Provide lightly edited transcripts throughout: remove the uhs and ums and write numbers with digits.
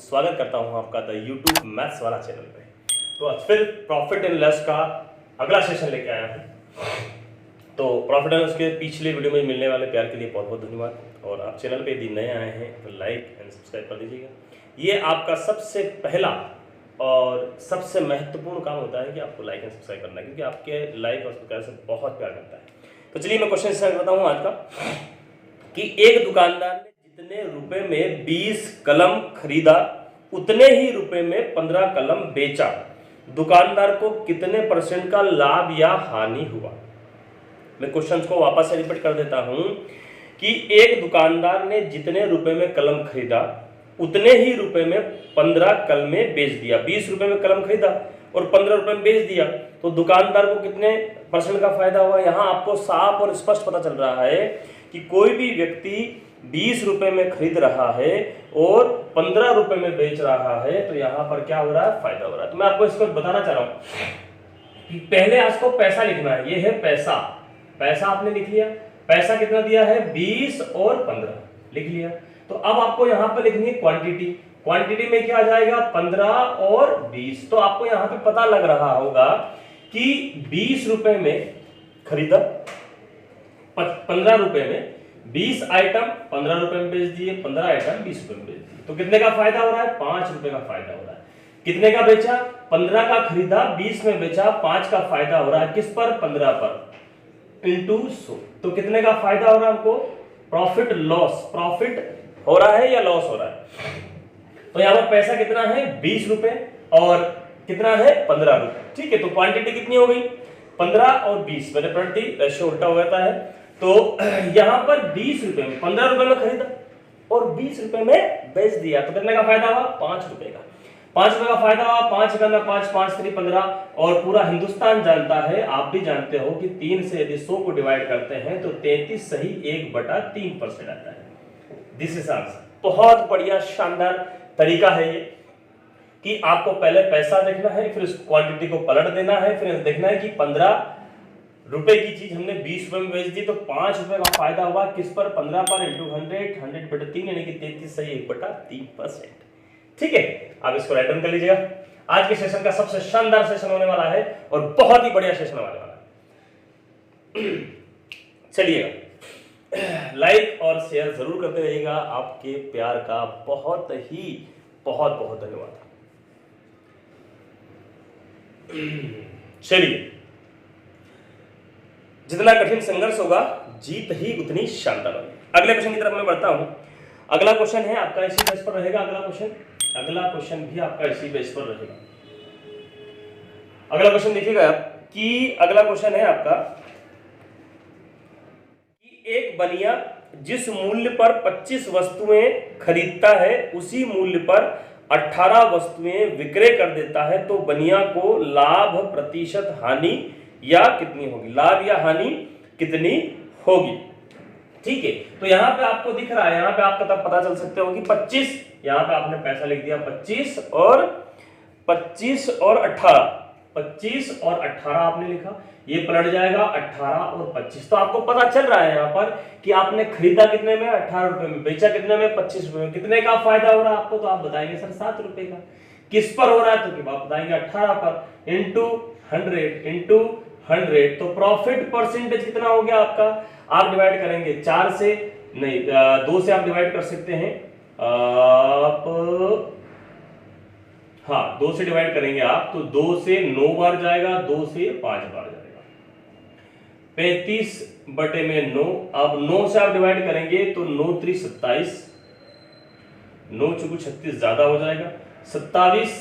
स्वागत करता हूं आपका द यूट्यूब मैथ्स वाला चैनल पे। तो आज फिर प्रॉफिट एंड लॉस का अगला सेशन लेके आया हूं। तो प्रॉफिट एंड लॉस के पिछले वीडियो में मिलने वाले प्यार के लिए बहुत बहुत धन्यवाद। और आप चैनल पे यदि नए आए हैं तो लाइक एंड सब्सक्राइब कर दीजिएगा। ये आपका सबसे पहला और सबसे महत्वपूर्ण काम होता है कि आपको लाइक एंड सब्सक्राइब करना है, क्योंकि आपके लाइक और सब्सक्राइब से बहुत प्यार करता है। तो चलिए मैं क्वेश्चन स्टार्ट करता हूँ आज का कि एक दुकानदार ने जितने रुपए में 20 कलम खरीदा उतने ही रुपए में 15 कलम बेचा, दुकानदार को कितने % का लाभ या हानि हुआ। मैं क्वेश्चन को वापस से रिपीट कर देता हूं कि एक दुकानदार ने जितने रुपए में कलम खरीदा उतने ही रुपए में 15 कलमें बेच दिया। 20 रुपए में कलम खरीदा और 15 रुपए में बेच दिया, तो दुकानदार को कितने % का फायदा हुआ। यहां आपको साफ और स्पष्ट पता चल रहा है कि कोई भी व्यक्ति 20 रुपए में खरीद रहा है और 15 रुपए में बेच रहा है, तो यहां पर क्या हो रहा है, फायदा हो रहा है। तो मैं आपको इसको बताना चाह रहा हूं कि पहले आपको पैसा लिखना है। ये है पैसा, पैसा आपने लिख लिया। पैसा कितना दिया है, 20 और 15 लिख लिया। तो अब आपको यहां पर लिखनी है क्वांटिटी। क्वांटिटी में क्या आ जाएगा, 15 और 20। तो आपको यहां पे पता लग रहा होगा कि 20 रुपए में खरीदा, 15 रुपए में 20 आइटम 15 रुपए में बेच दिए, 15 आइटम 20 रुपए में बेच दिए, तो कितने का फायदा हो रहा है, 5 रुपए का फायदा हो रहा है। कितने का बेचा, 15 का खरीदा 20 में बेचा, 5 का फायदा हो रहा है किस पर, 15 पर इंटू 100। तो कितने का फायदा हो रहा है हमको, प्रॉफिट लॉस, प्रॉफिट हो रहा है या लॉस हो रहा है। तो यहां पर पैसा कितना है, 20 रुपए और कितना है, 15 रुपए। ठीक है, तो क्वांटिटी कितनी हो गई, 15 और 20। मैंने पलट दी, रेशियो उल्टा हो जाता है। तो यहां पर 20 रुपए में 15 रुपए में खरीदा और 20 रुपए में बेच दिया, तो कितने का फायदा हुआ, 5 रुपए का। 5 रुपए का फायदा हुआ। 5 का 5, 5 3 15। और पूरा हिंदुस्तान जानता है, आप भी जानते हो कि 3 से यदि 100 को डिवाइड करते हैं तो 33 सही 1/3% आता है। This is answer. बहुत बढ़िया शानदार तरीका है ये कि आपको पहले पैसा देखना है, फिर उस क्वांटिटी को पलट देना है, फिर देखना है कि 15 रुपए की चीज हमने 20 रुपए में बेच दी, तो 5 रुपए का फायदा हुआ किस पर, 15 पर इंटू 100, 100/3 यानी कि 33 सही 1/3%। ठीक है, आप इसको राइट डाउन कर लीजिएगा। आज के सेशन का सबसे शानदार सेशन होने वाला है और बहुत ही बढ़िया सेशन होने वाला है। चलिएगा, लाइक और शेयर जरूर करते रहिएगा। आपके प्यार का बहुत बहुत धन्यवाद। चलिए, जितना कठिन संघर्ष होगा जीत ही उतनी शानदार होगी। अगले क्वेश्चन की तरफ मैं बढ़ता हूं। अगला क्वेश्चन है आपका इसी बेस पर रहेगा। अगला क्वेश्चन भी आपका इसी बेस पर रहेगा। अगला क्वेश्चन देखिएगा आप कि अगला क्वेश्चन है आपका कि एक बनिया जिस मूल्य पर 25 वस्तुएं खरीदता है उसी मूल्य पर 18 वस्तुएं विक्रय कर देता है, तो बनिया को लाभ प्रतिशत हानि या कितनी होगी, लाभ या हानि कितनी होगी। ठीक है, तो यहां पे आपको दिख रहा है, यहां पे आपका तब पता चल सकते हो कि 25, यहां पे आपने पैसा लिख दिया 25 और 18, 25 और 18 आपने लिखा, ये पलट जाएगा 18 और 25। तो आपको पता चल रहा है यहां पर कि आपने खरीदा कितने में, 18 रुपए में, बेचा कितने में, 25 रुपए में। कितने का फायदा हो रहा है आपको, तो आप बताएंगे सर 7 रुपए का। किस पर हो रहा है, तो आप बताएंगे 18 पर इंटू 100। तो प्रॉफिट परसेंटेज कितना हो गया आपका, आप डिवाइड करेंगे 4 से, नहीं 2 से आप डिवाइड कर सकते हैं आप, हाँ 2 से डिवाइड करेंगे आप, तो 2 से 9 बार जाएगा, 2 से 5 बार जाएगा, 35/9। अब 9 से आप डिवाइड करेंगे तो 9 3 27, 9 चौको 36 ज्यादा हो जाएगा, 27,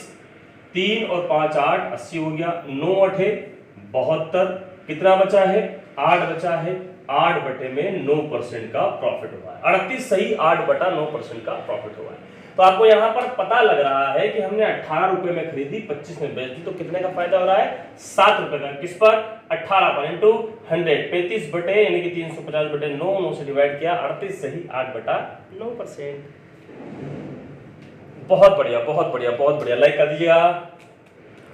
3 और 5 8, 80 हो गया, 9 8 72, कितना बचा है, 8 बचा है, 8/9% का प्रॉफिट हुआ है। 38 सही 8/9% का प्रॉफिट हुआ है। तो आपको यहां पर पता लग रहा है कि हमने 18 रुपए में खरीदी, 25 में बेच दी, तो कितने का फायदा हो रहा है, 7 रुपए का। किस पर, 18 पर इंटू 100, 35 बटे यानी कि 350/9, 9 से डिवाइड किया, 38 सही 8/9%। बहुत बढ़िया, बहुत बढ़िया, बहुत बढ़िया। लाइक कर दीजिएगा,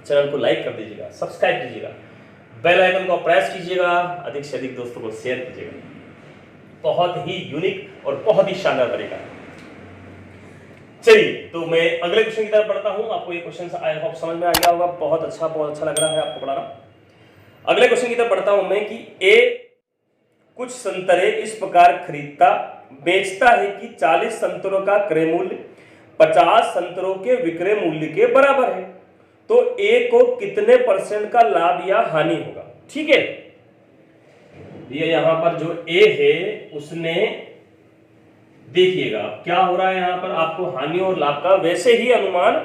चैनल को लाइक कर दीजिएगा, सब्सक्राइब कीजिएगा, बेल आइकन को प्रेस कीजिएगा, अधिक से अधिक दोस्तों को शेयर कीजिएगा। बहुत ही यूनिक और बहुत ही शानदार तरीका है। चलिए, तो मैं अगले क्वेश्चन की तरफ बढ़ता हूं। आपको ये क्वेश्चन आई होप समझ में आ गया होगा, बहुत अच्छा लग रहा है आपको पढ़ाना। अगले क्वेश्चन की तरफ बढ़ता हूं मैं कि ए कुछ संतरे इस प्रकार खरीदता बेचता है कि 40 संतरों का क्रय मूल्य 50 संतरों के विक्रय मूल्य के बराबर है, तो ए को कितने % का लाभ या हानि होगा। ठीक है, ये यहां पर जो ए है उसने, देखिएगा क्या हो रहा है, यहां पर आपको हानि और लाभ का वैसे ही अनुमान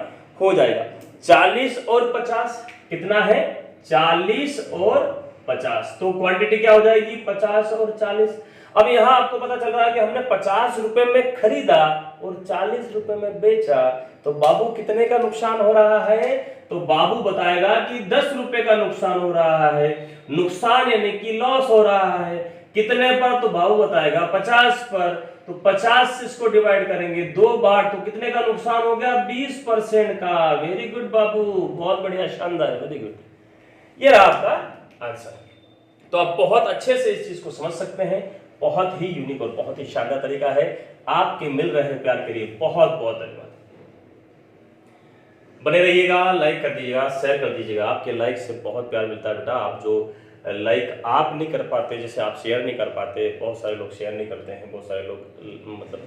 हो जाएगा। 40 और 50 कितना है, 40 और 50, तो क्वांटिटी क्या हो जाएगी, 50 और 40। अब यहां आपको पता चल रहा है कि हमने 50 रुपए में खरीदा और 40 रुपए में बेचा, तो बाबू कितने का नुकसान हो रहा है, तो बाबू बताएगा कि 10 रुपए का नुकसान हो रहा है। नुकसान यानी कि लॉस हो रहा है, कितने पर, तो बाबू बताएगा 50 पर, तो 50 से इसको डिवाइड करेंगे 2 बार, तो कितने का नुकसान हो गया, 20% का। वेरी गुड बाबू, बहुत बढ़िया, शानदार, वेरी गुड। ये रहा आपका आंसर। तो आप बहुत अच्छे से इस चीज को समझ सकते हैं, बहुत ही यूनिक और बहुत ही शानदार तरीका है। आपके मिल रहे प्यार के लिए बहुत बहुत धन्यवाद। बने रहिएगा, लाइक कर दीजिएगा, शेयर कर दीजिएगा। आपके लाइक से बहुत प्यार मिलता है बेटा। आप जो लाइक आप नहीं कर पाते, जैसे आप शेयर नहीं कर पाते, बहुत सारे लोग शेयर नहीं करते हैं, बहुत सारे लोग मतलब,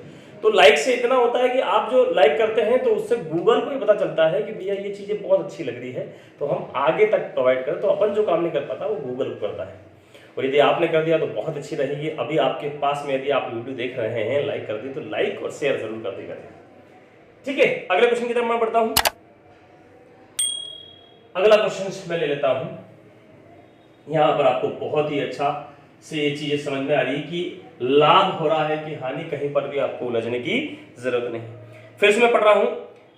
तो लाइक से इतना होता है कि आप जो लाइक करते हैं तो उससे गूगल को ही पता चलता है कि भैया ये चीज़ें बहुत अच्छी लग रही है, तो हम आगे तक प्रोवाइड करें। तो अपन जो काम नहीं कर पाता वो गूगल को करता है, और यदि आपने कर दिया तो बहुत अच्छी रहेगी। अभी आपके पास में यदि आप वीडियो देख रहे हैं, लाइक कर दी तो लाइक और शेयर जरूर कर देगा। ठीक है, अगले क्वेश्चन की तरफ मैं बढ़ता हूं। अगला क्वेश्चन मैं ले लेता हूं। यहां पर आपको बहुत ही अच्छा से ये चीजें समझ में आ रही कि लाभ हो रहा है कि हानि, कहीं पर भी आपको उलझने की जरूरत नहीं। फिर से मैं पढ़ रहा हूं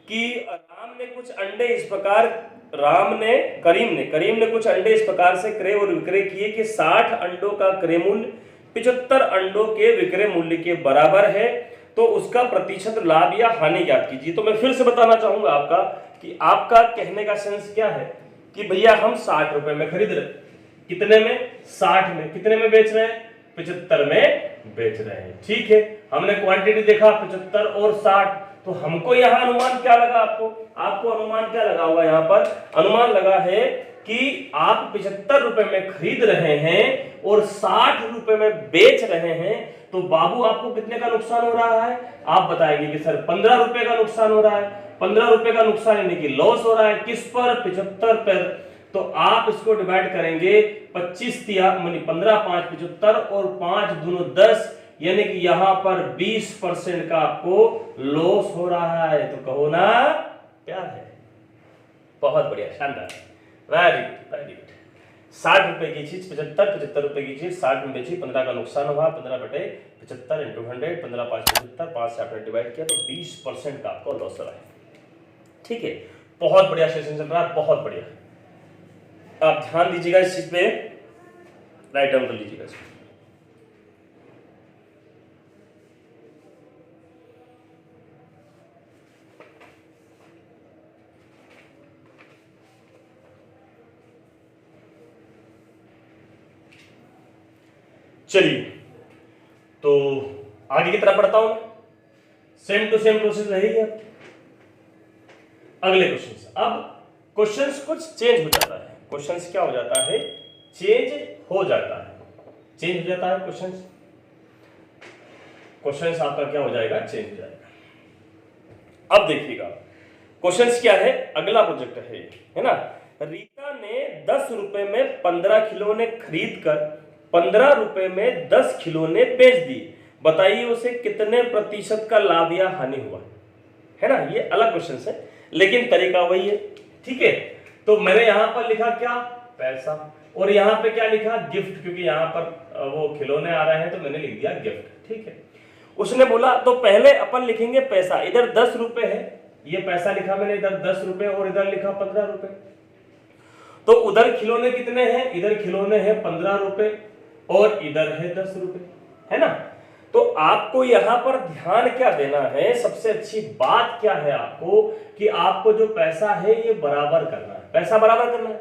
कि राम ने कुछ अंडे इस प्रकार, करीम ने कुछ अंडे इस प्रकार से क्रय और विक्रय किए कि 60 अंडों का क्रय मूल्य 75 अंडों के विक्रय मूल्य के बराबर है, तो उसका प्रतिशत लाभ या हानि ज्ञात कीजिए। तो मैं फिर से बताना चाहूंगा आपका कि आपका कहने का सेंस क्या है कि भैया हम 60 रुपए में खरीद रहे, कितने में, 60 में, कितने में बेच रहे हैं, 75 में बेच रहे हैं। ठीक है, हमने क्वांटिटी देखा 75 और 60, तो हमको यहाँ अनुमान क्या लगा, आपको अनुमान क्या लगा हुआ, यहाँ पर अनुमान लगा है कि आप 75 रुपए में खरीद रहे हैं और 60 रुपए में बेच रहे हैं, तो बाबू आपको कितने का नुकसान हो रहा है, आप बताएंगे कि सर 15 रुपए का नुकसान हो रहा है। 15 रुपए का नुकसान यानी कि लॉस हो रहा है, किस पर, 75 पर। तो आप इसको डिवाइड करेंगे 25 मानी 15 5 75 और 5 दूनो 10, यानी कि यहां पर 20% का आपको लॉस हो रहा है। तो कहो ना प्यार है। बहुत बढ़िया, शानदार, वेरी गुड। 60 रुपए की चीज 75 रुपए की चीज 60 में बेची, 15 का नुकसान हुआ, 15/75 × 100, 15 5 75, 5 से आपने डिवाइड किया, तो 20% का आपको लॉस हो रहा है। ठीक है, बहुत बढ़िया सेशन चल रहा है, बहुत बढ़िया। आप ध्यान दीजिएगा इस चीज पे, राइट डाउन कर लीजिएगा इसको। चलिए, तो आगे की तरफ बढ़ता हूं। सेम टू सेम प्रोसेस रहेगी। अगले क्वेश्चन, अब क्वेश्चंस कुछ चेंज हो जाता है। क्वेश्चंस क्या हो जाता है, चेंज हो जाता है क्वेश्चंस आपका क्या हो जाएगा, चेंज हो जाएगा। अब देखिएगा क्वेश्चंस क्या है, अगला प्रोजेक्ट है ना। रीता ने 10 रुपए में 15 खिलौने खरीद कर 15 रुपए में 10 खिलौने बेच दिए, बताइए उसे कितने प्रतिशत का लाभ या हानि हुआ, है ना। ये अलग क्वेश्चन है लेकिन तरीका वही है। ठीक है, तो मैंने यहां पर लिखा क्या, पैसा, और यहां पे क्या लिखा, गिफ्ट, क्योंकि यहां पर वो खिलौने आ रहे हैं तो मैंने लिख दिया गिफ्ट। ठीक है, उसने बोला तो पहले अपन लिखेंगे पैसा, इधर 10 रुपए है, ये पैसा लिखा मैंने, इधर 10 रुपए और इधर लिखा 15 रुपए। तो उधर खिलौने कितने हैं, इधर खिलौने हैं 15 रुपए और इधर है 10 रुपए, है ना। तो आपको यहां पर ध्यान क्या देना है, सबसे अच्छी बात क्या है आपको, कि आपको जो पैसा है ये बराबर करना है। पैसा बराबर करना है,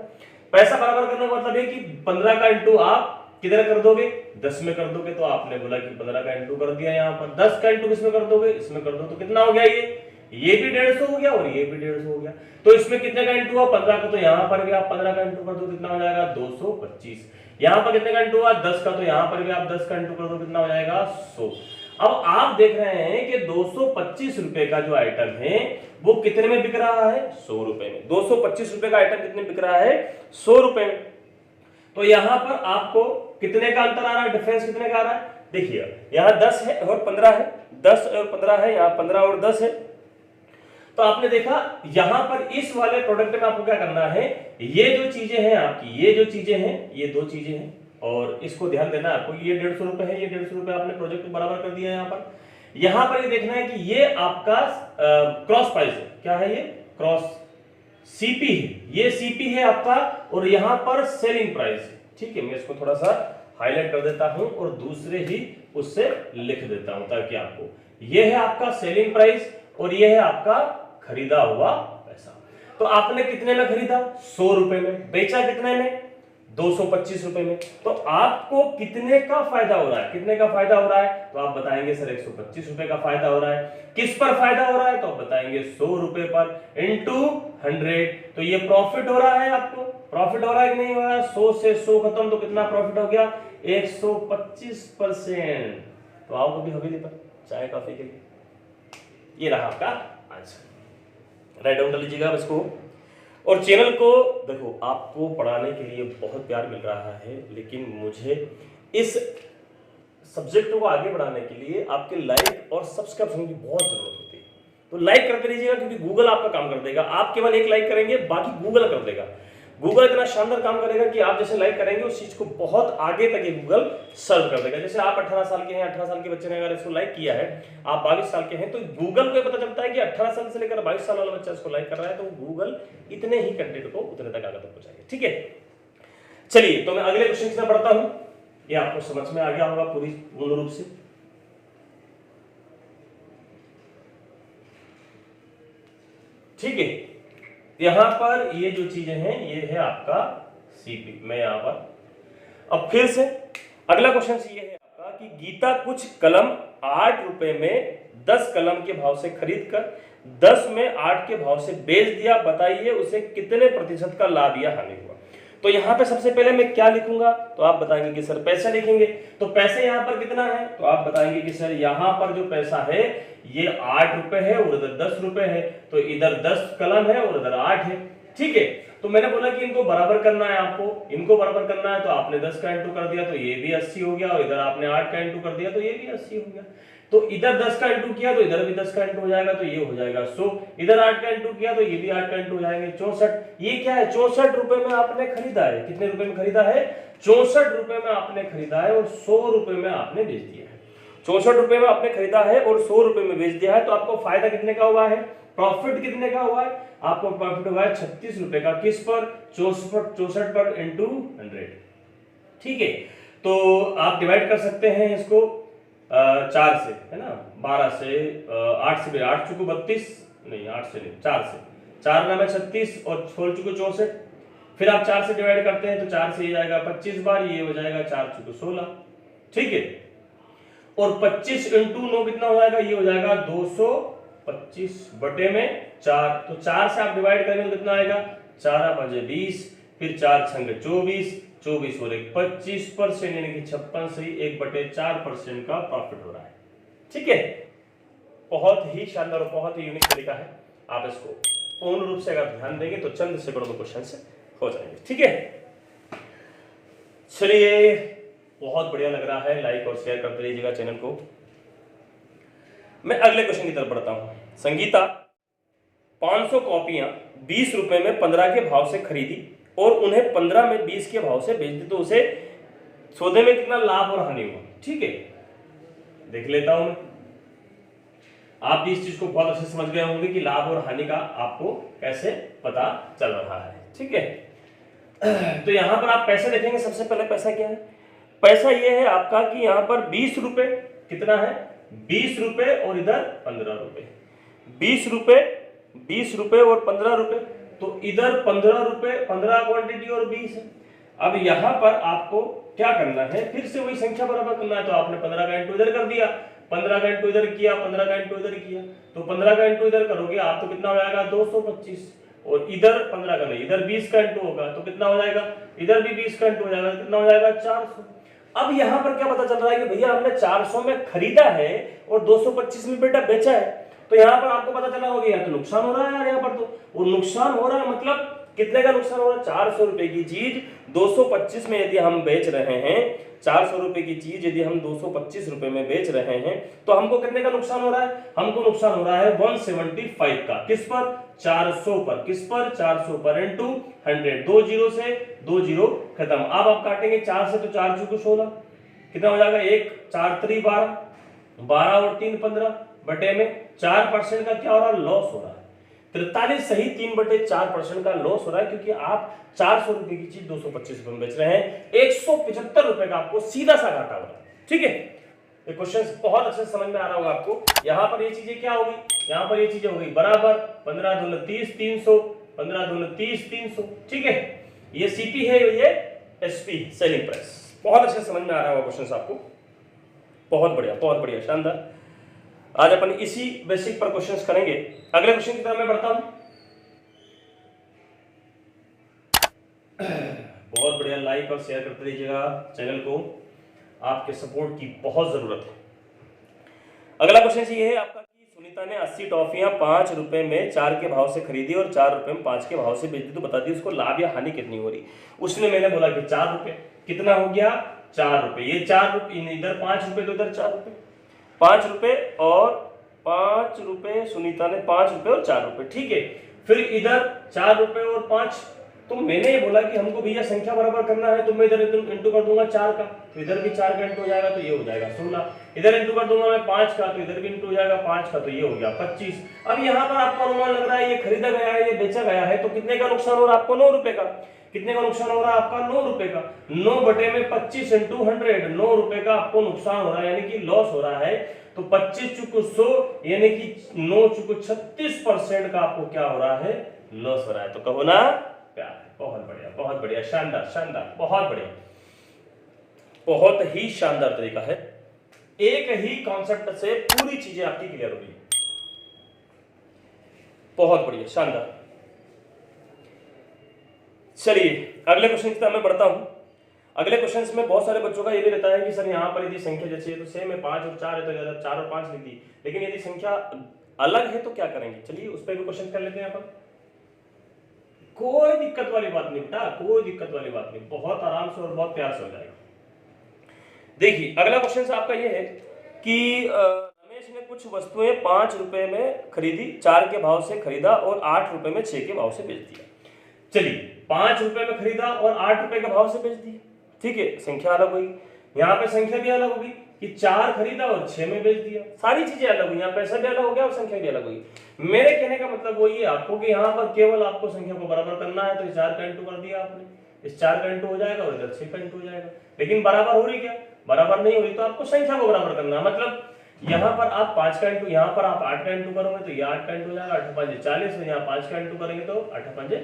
पैसा बराबर करने का मतलब है कि 15 का इंटू आप किधर कर दोगे, 10 में कर दोगे। तो आपने बोला कि 15 का इंटू कर दिया, यहां पर 10 का इंटू किसमें कर दोगे, इसमें कर दो, तो कितना हो गया ये ये भी 150 हो गया और ये भी 150 हो गया। तो इसमें कितने का इंटू हुआ 15 का, तो यहां पर भी आप 15 का इंटू कर दो, कितना हो जाएगा 225। यहां पर कितने का इंटू हुआ 10 का, तो यहां पर भी आप 10 का इंटू कर दो, कितना हो जाएगा 100। अब आप देख रहे हैं कि 225 रुपए का जो आइटम है वो कितने में बिक रहा है 100 रुपए में। 225 रुपए का आइटम कितने में बिक रहा है 100 रुपए में। तो यहां पर आपको कितने का अंतर आ रहा है, डिफरेंस कितने का आ रहा है, देखिए यहां 10 है और 15 है, 10 और 15 है, यहां 15 और 10 है। तो आपने देखा यहां पर इस वाले प्रोडक्ट में आपको क्या करना है, ये जो चीजें हैं आपकी, ये जो चीजें हैं ये दो चीजें हैं और इसको ध्यान देना है आपको, ये 150 रुपए है, ये 150 रुपए आपने प्रोजेक्ट को बराबर कर दिया है। यहां पर ये देखना है कि ये आपका क्रॉस प्राइस है, क्या है ये क्रॉस सीपी है, ये सीपी है आपका और यहां पर सेलिंग प्राइस है। ठीक है, मैं इसको थोड़ा सा हाईलाइट कर देता हूं और दूसरे ही उससे लिख देता हूं ताकि आपको, ये है आपका सेलिंग प्राइस और ये है आपका खरीदा हुआ पैसा। तो आपने कितने में खरीदा 100 रुपए में, बेचा कितने में 225 रुपए में। तो आपको कितने का फायदा हो रहा है, कितने का फायदा हो रहा है, तो आप बताएंगे सर 125 रुपए का फायदा हो रहा है। किस पर फायदा हो रहा है, तो आप बताएंगे 100 रुपए पर इंटू 100। तो ये प्रॉफिट हो रहा है, आपको प्रॉफिट हो रहा है कि नहीं हो रहा है, 100 से 100 खत्म, तो कितना प्रॉफिट हो गया 125%। तो आओ कभी हवेली पर चाय कॉफी के लिए, ये रहा आपका आंसर, राइट डाउन कर लीजिएगा इसको। और चैनल को देखो, आपको पढ़ाने के लिए बहुत प्यार मिल रहा है, लेकिन मुझे इस सब्जेक्ट को आगे बढ़ाने के लिए आपके लाइक और सब्सक्रिप्शन की बहुत जरूरत होती है। तो लाइक करते रहिएगा क्योंकि गूगल आपका काम कर देगा। आप केवल एक लाइक करेंगे, बाकी गूगल कर देगा। गूगल इतना शानदार काम करेगा कि आप जैसे लाइक करेंगे उस चीज को बहुत आगे तक ये गूगल सर्व कर देगा। जैसे आप 18 साल के हैं, 18 साल के बच्चे ने अगर इसको लाइक किया है, आप 22 साल के हैं, तो गूगल को पता चलता है कि 18 साल से लेकर 22 साल वाला बच्चा इसको लाइक कर रहा है, तो गूगल इतने ही कंटेंट को उतने तक आगे तक पहुंचाएगा। ठीक है, चलिए तो मैं अगले क्वेश्चन की तरफ बढ़ता हूं। ये आपको समझ में आ गया होगा पूरी पूर्ण रूप से। ठीक है, यहां पर ये जो चीजें हैं ये है आपका सीपी। मैं यहां पर अब फिर से अगला क्वेश्चन ये है आपका कि गीता कुछ कलम 8 रुपए में 10 कलम के भाव से खरीद कर 10 में 8 के भाव से बेच दिया, बताइए उसे कितने प्रतिशत का लाभ या हानि हुआ। तो यहां पे सबसे पहले मैं क्या लिखूंगा, तो आप बताएंगे कि सर पैसा लिखेंगे। तो पैसे यहां पर कितना है, तो आप बताएंगे कि सर यहां पर जो पैसा है ये 8 रुपए है और इधर 10 रुपए है, तो इधर 10 कलम है और इधर 8 है। ठीक है, तो मैंने बोला कि इनको बराबर करना है, आपको इनको बराबर करना है, तो आपने 10 का इंटू कर दिया तो ये भी 80 हो गया और इधर आपने 8 का इंटू कर दिया तो ये भी 80 हो गया। तो इधर 10 का इंटू किया तो इधर भी 10 का इंटू हो जाएगा, तो ये हो जाएगा 100। इधर 8 का इंटू किया तो ये भी 8 का इंटू हो जाएंगे 64। ये क्या है 64 रुपए में आपने खरीदा है। कितने रुपए में खरीदा है 64 रुपए में आपने खरीदा है और 100 रुपए में आपने बेच दिया है। 64 रुपए में आपने खरीदा है और 100 रुपए में बेच दिया है, तो आपको फायदा कितने का हुआ है, प्रॉफिट कितने का हुआ है, आपको प्रॉफिट हुआ है 36 रुपए का। किस पर 64 पर इंटू 100। ठीक है, तो आप डिवाइड कर सकते हैं इसको 4 से, है ना, 12 से 8 से, 8 चुको 32 नहीं, 8 से नहीं 4 से, 4 नाम है 36 और छोड़ चुको 64। फिर आप 4 से डिवाइड करते हैं तो 4 से ये जाएगा 25 बार, ये हो जाएगा 4 चुको 16। ठीक है, और 25 इंटू 9 कितना हो जाएगा, ये हो जाएगा 225 बटे में 4। तो 4 से आप डिवाइड करेंगे तो कितना आएगा 4 बजे 20, फिर 4 छंग 24, 24 और 25%, यानी कि 56 से 1/4% का प्रॉफिट हो रहा है। ठीक है, बहुत ही शानदार और बहुत ही यूनिक तरीका है। आप इसको पूर्ण रूप से अगर ध्यान देंगे तो चंद सेकंडों में क्वेश्चन से हो जाएंगे। ठीक है, चलिए बहुत बढ़िया लग रहा है, लाइक और शेयर करते रहिएगा चैनल को। मैं अगले क्वेश्चन की तरफ बढ़ता हूं। संगीता 500 कॉपियां 20 रुपए में 15 के भाव से खरीदी और उन्हें 15 में 20 के भाव से बेच दी, तो उसे सौदे में कितना लाभ और हानि हुआ। ठीक है, देख लेता हूं मैं। आप भी इस चीज को बहुत अच्छे से समझ गए होंगे कि लाभ और हानि का आपको कैसे पता चल रहा है। ठीक है, तो यहां पर आप पैसे देखेंगे। सबसे पहले पैसा क्या है, पैसा ये है आपका कि यहां पर 20 रुपए कितना है 20 रुपए और इधर 15 रुपए, 20 रुपए और 15 रुपए, तो इधर 15 रुपए, 15 क्वांटिटी और 20 है। अब यहां पर आपको क्या करना है, फिर से वही संख्या बराबर करना है, तो आपने 15 का इंटू इधर कर दिया 15 का इंटू इधर किया, 15 का इंटू इधर किया, तो 15 का इंटू इधर करोगे आप तो कितना हो जाएगा 225, और इधर 15 का नहीं, इधर 20 का इंटू होगा तो कितना हो जाएगा, इधर भी 20 का इंटू हो जाएगा, कितना हो जाएगा 400। अब यहाँ पर क्या पता चल रहा है कि भैया हमने 400 में खरीदा है और 225 में बेटा बेचा है, तो यहाँ पर आपको पता चला होगा यार तो नुकसान हो रहा है यार, यहाँ पर तो वो नुकसान हो रहा है, मतलब कितने का नुकसान हो रहा है, 400 रुपए की चीज 225 में यदि हम बेच रहे हैं, 400 रुपए की चीज यदि हम 225 रुपए में बेच रहे हैं, तो हमको कितने का नुकसान हो रहा है, हमको नुकसान हो रहा है 175 का, किस पर, 400 पर, किस पर, 400 पर इंटू 100, 2 जीरो से 2 जीरो खत्म। अब आप काटेंगे 4 से तो 4 चौको 16, कितना हो जाएगा, 1 4 3 12, 12 और 3 15 बटे में 4% का क्या हो रहा है, लॉस हो रहा है, 43 सही 3/4% का लॉस हो रहा है, क्योंकि आप 400 रुपए की चीज 225 रुपए में बेच रहे हैं, 175 रुपए का आपको सीधा सा घाटा हो रहा है। ठीक है, ये क्वेश्चन बहुत अच्छे से समझ में आ रहा होगा आपको। यहाँ पर ये चीजें क्या होगी, यहाँ पर ये चीजें होगी बराबर 15 दूनी 30 300, 15 दूनी 30 300। ठीक है, ये सीपी है, ये एसपी सेलिंग प्राइस। बहुत अच्छे से समझ में आ रहा होगा क्वेश्चन आपको, बहुत बढ़िया शानदार। आज अपन इसी बेसिक पर क्वेश्चंस करेंगे। अगले क्वेश्चन की तरफ मैं बढ़ता हूं। बहुत बढ़िया, लाइक और शेयर करते रहिएगा चैनल को, आपके सपोर्ट की बहुत जरूरत है। अगला क्वेश्चन ये है आपका कि सुनीता ने 80 टॉफियां 5 रुपए में 4 के भाव से खरीदी और 4 रुपए में 5 के भाव से बेच दी, तो बता दी उसको लाभ या हानि कितनी हो रही। उसने मैंने बोला कि 4 रुपए, कितना हो गया 4 रुपए, ये 4 रुपए, इधर 5 रुपए तो इधर 4 रुपए, 5 रुपए और 5 रुपए, सुनीता ने 5 रुपए और 4 रुपए। ठीक है, फिर इधर 4 रुपए और 5, तो मैंने ये बोला कि हमको भैया संख्या बराबर करना है, तो मैं इधर इंटू कर दूंगा 4 का, तो इधर भी 4 का इंटू हो जाएगा, तो ये हो जाएगा 16, इधर इंटू कर दूंगा मैं 5 का, तो इधर भी इंटू हो जाएगा 5 का, तो ये हो गया 25। अब यहाँ पर आपको अनुमान लग रहा है ये खरीदा गया है, ये बेचा गया है, तो कितने का नुकसान हो रहा है आपको, 9 रुपए का। कितने का नुकसान हो रहा है आपका, 9 रुपए का, 9 बटे में 25 इंटू 100, 9 रुपए का आपको नुकसान हो रहा है, यानी कि लॉस हो रहा है। तो 25 चुको 100 यानी कि 9 चुको 36% का आपको क्या हो रहा है, लॉस हो रहा है। तो कहो ना प्यार, बहुत बढ़िया शानदार, बहुत बढ़िया, बहुत ही शानदार तरीका है। एक ही कॉन्सेप्ट से पूरी चीजें आपकी क्लियर हो गई, बहुत बढ़िया शानदार। चलिए अगले क्वेश्चन की तरफ मैं बढ़ता हूं। अगले क्वेश्चन में बहुत सारे बच्चों का ये भी रहता है कि सर यहाँ पर यदि संख्या जैसे है तो सेम है 5 और 4 है तो 4 और 5 लिख दी, लेकिन यदि संख्या अलग है तो क्या करेंगे। चलिए उस पर भी क्वेश्चन कर लेते हैं अपन, कोई दिक्कत वाली बात नहीं बेटा, कोई दिक्कत वाली बात नहीं, बहुत आराम से और बहुत प्यार से हो जाएगा। देखिए अगला क्वेश्चन आपका ये है कि रमेश ने कुछ वस्तुएं 5 रुपए में खरीदी, 4 के भाव से खरीदा और 8 रुपए में 6 के भाव से बेच दिया। चलिए 5 रुपए में खरीदा और 8 रुपए के भाव से बेच दिया, ठीक है, संख्या अलग हुई, यहाँ पे संख्या भी अलग होगी कि 4 खरीदा और 6 में बेच दिया, सारी चीजें अलग हुई, यहाँ पैसा भी अलग हो गया और संख्या भी अलग हुई। मेरे कहने का मतलब वही है आपको कि यहाँ पर केवल आपको संख्या को बराबर करना है, तो इस 4 का इंटू कर दिया आपने, इस 4 का इंटू हो जाएगा और इधर 6 का इंटू हो जाएगा, लेकिन बराबर हो रही क्या, बराबर नहीं हो रही, तो आपको संख्या को बराबर करना है। मतलब यहाँ पर आप 5 का इंटू, यहाँ पर आप 8 का इंटू करोगे तो ये 8 का इंटू हो जाएगा, 8 5 40, और यहाँ 5 का इंटू करेंगे तो 8 5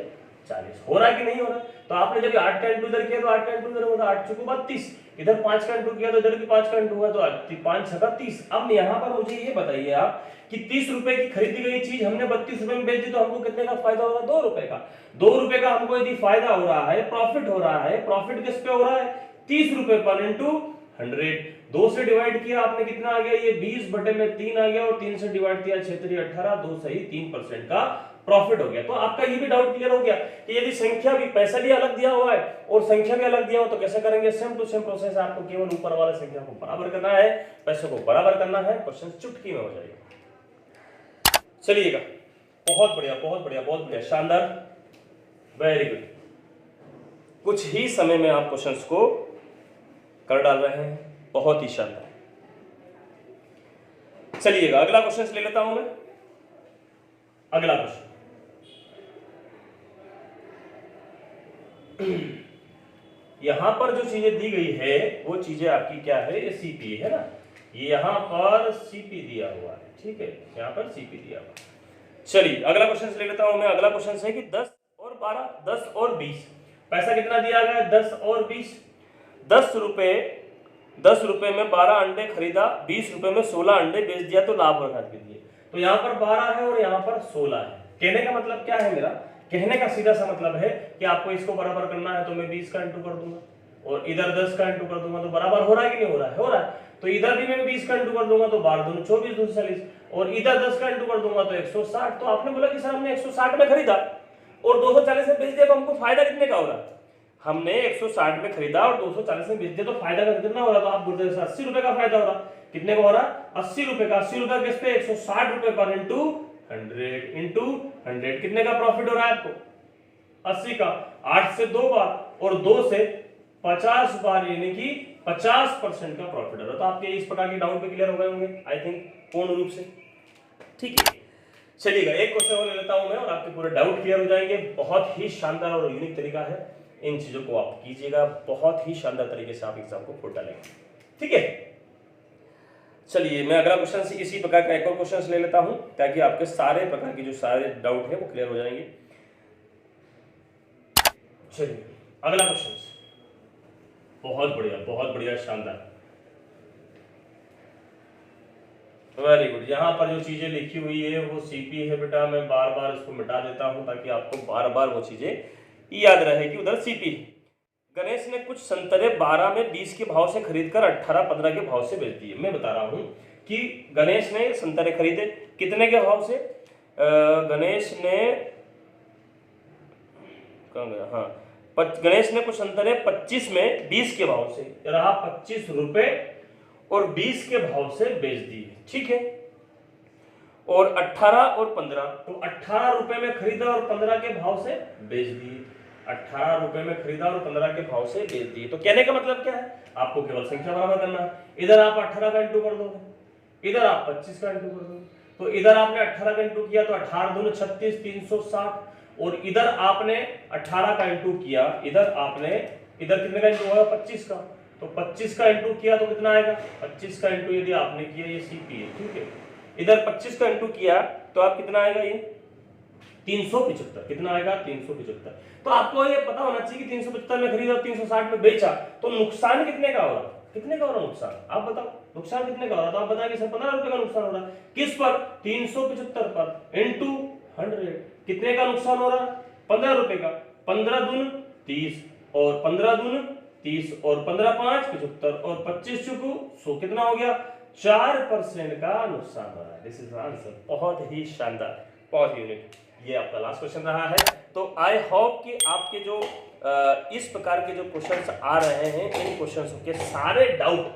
40। हो रहा है कि नहीं हो रहा है, तो आपने जब 8 का इंटू इधर किया तो 8 का इंटू इधर होगा, 8 चौको 32, इधर 5 का इंटू किया तो इधर भी 5 का इंटू हुआ, तो 5 6 30। अब यहाँ पर मुझे ये बताइए आप कि 30 रुपए की खरीदी गई चीज हमने 32 रुपए में बेच दी, तो हमको कितने का फायदा होगा, 2 रुपए का। 2 रुपए का हमको यदि फायदा हो रहा है, प्रॉफिट हो रहा है, प्रॉफिट किस पे हो रहा है, 30 रुपए पर इंटू 100, 2 से डिवाइड किया आपने, कितना आ गया, ये 20 बटे में 3 आ गया, और 3 से डिवाइड किया 6 3 18, 2 सही 3% का प्रॉफिट हो गया। तो आपका ये भी डाउट क्लियर हो गया कि यदि संख्या भी, पैसा भी अलग दिया हुआ है और संख्या भी अलग दिया हो तो कैसे करेंगे, सेम टू सेम प्रोसेस, आपको केवल ऊपर वाले संख्या को बराबर करना है, पैसे को बराबर करना है, क्वेश्चन चुटकी में हो जाएगा। चलिएगा, बहुत बढ़िया शानदार, वेरी गुड। कुछ ही समय में आप क्वेश्चंस को कर डाल रहे हैं, बहुत ही शानदार। चलिएगा अगला क्वेश्चन ले लेता हूं मैं। अगला क्वेश्चन, यहां पर जो चीजें दी गई है वो चीजें आपकी क्या है, ये सीपी है ना, ये यहां पर सीपी दिया हुआ है, ठीक है, यहां पर सीपी दिया हुआ है। चलिए अगला क्वेश्चन ले लेता हूं मैं। अगला क्वेश्चन है कि 10 और 12, 10 और 20, पैसा कितना दिया गया है, 10 और 20, 10 रुपए 10 रुपए में 12 अंडे खरीदा, 20 रुपए में 16 अंडे बेच दिया तो लाभ और घाटे दिए। तो यहाँ पर 12 है और यहाँ पर 16 है। कहने का मतलब क्या है मेरा, कहने का सीधा सा मतलब है कि आपको इसको बराबर करना है तो मैं 20 का इंटू कर दूंगा और इधर 10 का इंटू कर दूंगा, तो बराबर हो रहा है कि नहीं हो रहा है, हो रहा है। तो इधर भी मैं 20 का इंटू कर दूंगा तो 12 दूनी 24 दूनी 40 और इधर 10 का इंटू कर दूंगा तो 160। तो आपने बोला कि सर हमने 160 में खरीदा और 240 में बेच दिया तो हमको फायदा कितने का हो रहा है। हमने 160 में खरीदा और 240 में बेच दिया तो फायदा का कितना हो रहा, तो आप बोलते हैं 80 रुपए का फायदा हो रहा। कितने का हो रहा, 80 रुपए का। 80 रुपए किस पे, 160 रुपए पर इंटू 100 कितने का प्रॉफिट हो रहा है आपको, 80 का। 8 से 2 बार और 2 से 50 बार, यानी कि 50% का प्रॉफिट हो रहा है। तो आपके इस प्रकार के डाउट पे क्लियर हो गए होंगे आई थिंक, पूर्ण रूप से। ठीक है, चलिएगा एक क्वेश्चन और ले लेता हूं मैं और आपके पूरे डाउट क्लियर हो जाएंगे। बहुत ही शानदार और यूनिक तरीका है, इन चीजों को आप कीजिएगा, बहुत ही शानदार तरीके से आप एग्जाम को फुल डालेंगे। ठीक है, चलिए मैं अगला क्वेश्चन इसी प्रकार का एक और क्वेश्चन ले लेता हूं ताकि आपके सारे प्रकार के जो सारे डाउट है वो क्लियर हो जाएंगे। चलिए अगला क्वेश्चन, बहुत बढ़िया शानदार, वेरी गुड। यहाँ पर जो चीजें लिखी हुई है वो सीपी है बेटा, मैं बार बार इसको मिटा देता हूं ताकि आपको बार बार वो चीजें याद रहे कि उधर सीपी है। गणेश ने कुछ संतरे 12 में 20 के भाव से खरीदकर 18-15 के भाव से बेच दिए। मैं बता रहा हूं कि गणेश ने संतरे खरीदे कितने के भाव से, गणेश ने कहाँ गया, हाँ, गणेश ने कुछ संतरे 25 में 20 के भाव से, रहा 25 रुपए और 20 के भाव से बेच दिए। ठीक है, और 18 और 15, तो 18 रुपए में खरीदा और 15 के भाव से बेच दिए। 18 रुपए में खरीदा और 15 के भाव से बेच दिए। तो कहने का मतलब क्या है, आपको केवल संख्या बराबर करना है। इधर आप 18 का इंटू कर दोगे, इधर आप 25 का इंटू कर दोगे। तो इधर आपने 18 का इंटू किया तो 18 दूनी 36, 360, और इधर आपने 18 का इंटू किया, इधर कितने का इंटू होगा, 25 का। तो 25 का इंटू किया तो कितना आएगा, 25 का इंटू यदि आपने किया, ये सीपी है। ठीक है, इधर 25 का इंटू किया तो आप कितना आएगा, ये 375। कितना आएगा, 375। तो आपको ये पता होना चाहिए कि 375 में खरीदा और 360 में बेचा, तो नुकसान कितने का हो रहा, कितने का हो रहा नुकसान, आप बताओ नुकसान कितने का हो रहा। तो आप बताएंगे सर 15 रुपए का नुकसान हो रहा है। किस पर, 375 पर इंटू 100, कितने का नुकसान हो रहा है, 15 रुपए का। 15 दून 30 और 15 दून 30 और 15 5 75 और 25 चुकू 100, कितना हो गया, 4% का नुकसान हो रहा है। This is answer. बहुत ही शानदार, बहुत यूनिक। ये आपका लास्ट क्वेश्चन रहा है। तो आई होप कि आपके जो इस प्रकार के जो क्वेश्चंस आ रहे हैं, इन क्वेश्चंस के सारे डाउट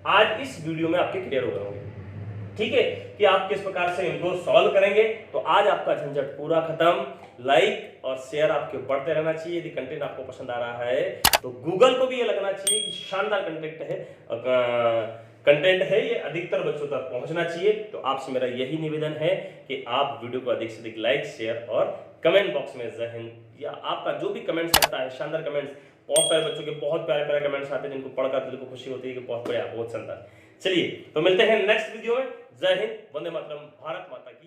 आज इस वीडियो में आपके क्लियर हो गए होंगे। ठीक है, कि आप किस प्रकार से इनको सॉल्व करेंगे। तो आज आपका झंझट पूरा खत्म। लाइक और शेयर आपके बढ़ते रहना चाहिए। यदि कंटेंट आपको पसंद आ रहा है तो गूगल को भी ये लगना चाहिए कि शानदार कंटेंट है, ये अधिकतर बच्चों तक पहुंचना चाहिए। तो आपसे मेरा यही निवेदन है कि आप वीडियो को अधिक से अधिक लाइक, शेयर और कमेंट बॉक्स में जय हिंद या आपका जो भी कमेंट्स आता है, शानदार कमेंट्स, बहुत सारे बच्चों के बहुत प्यारे प्यारे कमेंट्स आते हैं जिनको पढ़कर दिल को खुशी होती है कि बहुत बढ़िया, बहुत शानदार। चलिए तो मिलते हैं नेक्स्ट वीडियो में। जय हिंद, वंदे मातरम, भारत माता की।